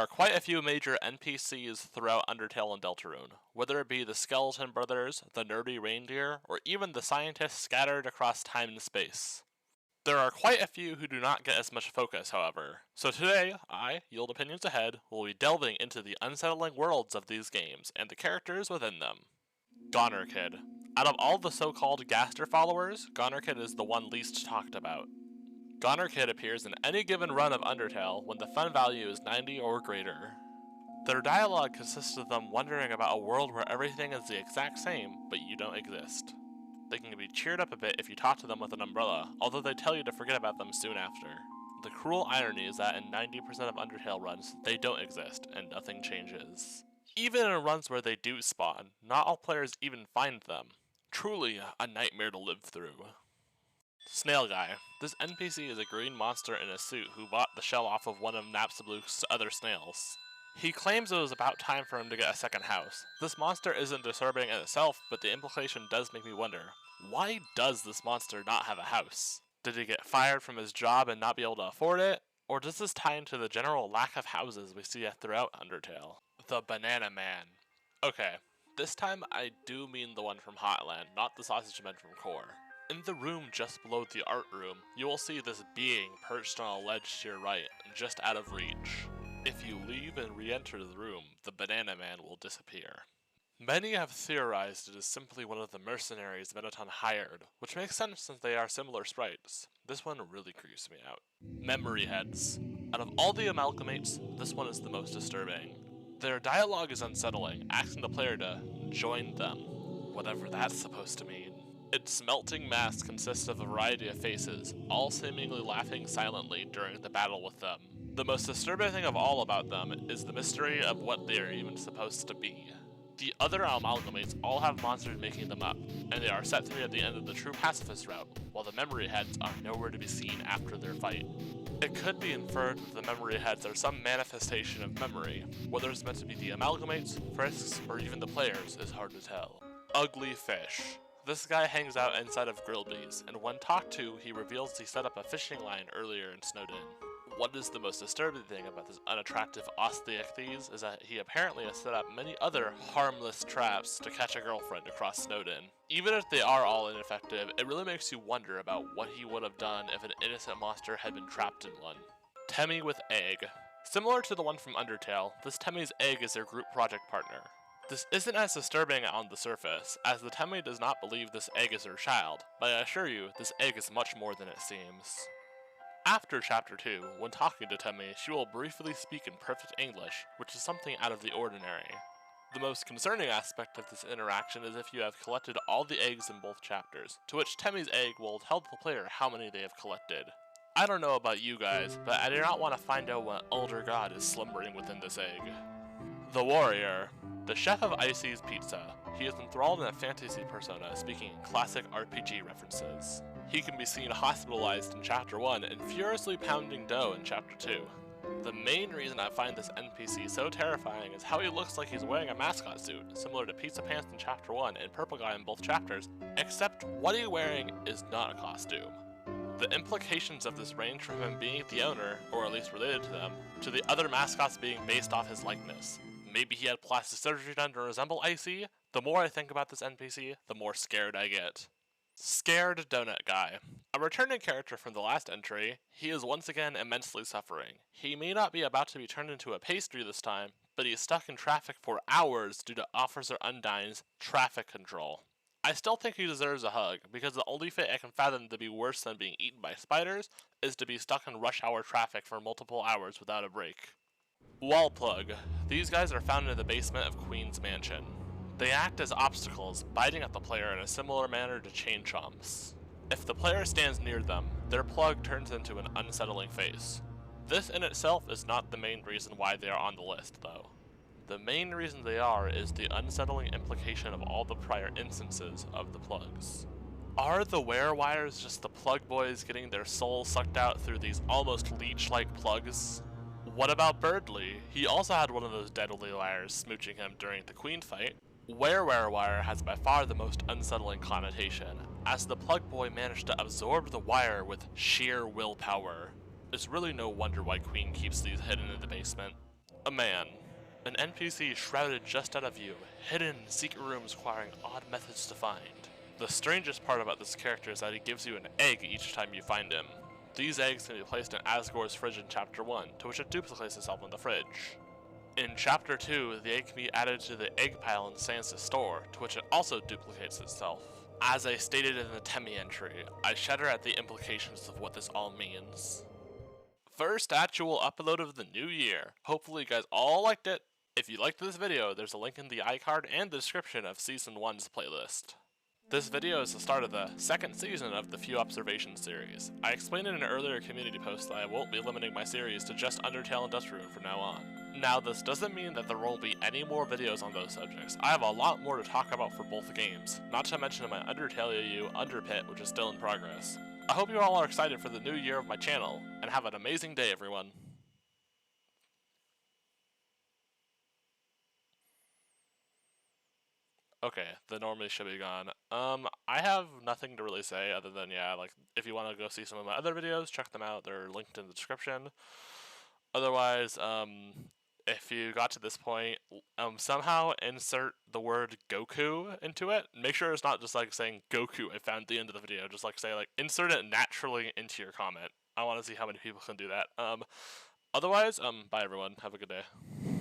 are quite a few major NPCs throughout Undertale and Deltarune, whether it be the skeleton brothers, the nerdy reindeer, or even the scientists scattered across time and space. There are quite a few who do not get as much focus, however, so today, I, Yield Opinions Ahead, will be delving into the unsettling worlds of these games and the characters within them. Goner Kid. Out of all the so-called Gaster followers, Goner Kid is the one least talked about. Goner Kid appears in any given run of Undertale when the fun value is 90 or greater. Their dialogue consists of them wondering about a world where everything is the exact same, but you don't exist. They can be cheered up a bit if you talk to them with an umbrella, although they tell you to forget about them soon after. The cruel irony is that in 90% of Undertale runs, they don't exist, and nothing changes. Even in runs where they do spawn, not all players even find them. Truly a nightmare to live through. Snail Guy. This NPC is a green monster in a suit who bought the shell off of one of Napstablook's other snails. He claims it was about time for him to get a second house. This monster isn't disturbing in itself, but the implication does make me wonder, why does this monster not have a house? Did he get fired from his job and not be able to afford it? Or does this tie into the general lack of houses we see throughout Undertale? The Banana Man. Okay, this time I do mean the one from Hotland, not the sausage man from Core. In the room just below the art room, you will see this being perched on a ledge to your right, just out of reach. If you leave and re-enter the room, the Banana Man will disappear. Many have theorized it is simply one of the mercenaries Benetton hired, which makes sense since they are similar sprites. This one really creeps me out. Memory Heads. Out of all the amalgamates, this one is the most disturbing. Their dialogue is unsettling, asking the player to join them, whatever that's supposed to mean. Its melting mass consists of a variety of faces, all seemingly laughing silently during the battle with them. The most disturbing thing of all about them is the mystery of what they are even supposed to be. The other amalgamates all have monsters making them up, and they are set free at the end of the true pacifist route, while the memory heads are nowhere to be seen after their fight. It could be inferred that the memory heads are some manifestation of memory. Whether it's meant to be the amalgamates, Frisks, or even the players is hard to tell. Ugly Fish. This guy hangs out inside of Grillby's, and when talked to, he reveals he set up a fishing line earlier in Snowdin. What is the most disturbing thing about this unattractive Osteichthyes is that he apparently has set up many other harmless traps to catch a girlfriend across Snowdin. Even if they are all ineffective, it really makes you wonder about what he would have done if an innocent monster had been trapped in one. Temmie with Egg. Similar to the one from Undertale, this Temmie's egg is their group project partner. This isn't as disturbing on the surface, as the Temmie does not believe this egg is her child, but I assure you, this egg is much more than it seems. After Chapter 2, when talking to Temmie, she will briefly speak in perfect English, which is something out of the ordinary. The most concerning aspect of this interaction is if you have collected all the eggs in both chapters, to which Temmie's egg will tell the player how many they have collected. I don't know about you guys, but I do not want to find out what elder god is slumbering within this egg. The Warrior. The chef of Icy's Pizza. He is enthralled in a fantasy persona, speaking in classic RPG references. He can be seen hospitalized in Chapter 1 and furiously pounding dough in Chapter 2. The main reason I find this NPC so terrifying is how he looks like he's wearing a mascot suit, similar to Pizza Pants in Chapter 1 and Purple Guy in both chapters, except what he's wearing is not a costume. The implications of this range from him being the owner, or at least related to them, to the other mascots being based off his likeness. Maybe he had plastic surgery done to resemble Icy? The more I think about this NPC, the more scared I get. Scared Donut Guy. A returning character from the last entry, he is once again immensely suffering. He may not be about to be turned into a pastry this time, but he is stuck in traffic for hours due to Officer Undyne's traffic control. I still think he deserves a hug, because the only fate I can fathom to be worse than being eaten by spiders is to be stuck in rush hour traffic for multiple hours without a break. Wall Plug. These guys are found in the basement of Queen's Mansion. They act as obstacles, biting at the player in a similar manner to chain chomps. If the player stands near them, their plug turns into an unsettling face. This in itself is not the main reason why they are on the list, though. The main reason they are is the unsettling implication of all the prior instances of the plugs. Are the werewires just the plug boys getting their souls sucked out through these almost leech-like plugs? What about Birdly? He also had one of those deadly wires smooching him during the Queen fight. Wire has by far the most unsettling connotation, as the plug boy managed to absorb the wire with sheer willpower. It's really no wonder why Queen keeps these hidden in the basement. A man. An NPC shrouded just out of view, hidden in secret rooms requiring odd methods to find. The strangest part about this character is that he gives you an egg each time you find him. These eggs can be placed in Asgore's fridge in Chapter 1, to which it duplicates itself in the fridge. In Chapter 2, the egg can be added to the egg pile in Sans' store, to which it also duplicates itself. As I stated in the Temmie entry, I shudder at the implications of what this all means. First actual upload of the new year. Hopefully you guys all liked it. If you liked this video, there's a link in the iCard and the description of Season 1's playlist. This video is the start of the second season of the Few Observations series. I explained in an earlier community post that I won't be limiting my series to just Undertale and Deltarune from now on. Now this doesn't mean that there won't be any more videos on those subjects. I have a lot more to talk about for both games, not to mention my Undertale EU UnderPit, which is still in progress. I hope you all are excited for the new year of my channel, and have an amazing day everyone. Okay, the normally should be gone. I have nothing to really say other than, yeah, like, if you want to go see some of my other videos, check them out, they're linked in the description. Otherwise, if you got to this point, somehow insert the word Goku into it. Make sure it's not just like saying Goku I found at the end of the video, just like say, like, insert it naturally into your comment. I want to see how many people can do that. Otherwise, bye everyone, have a good day.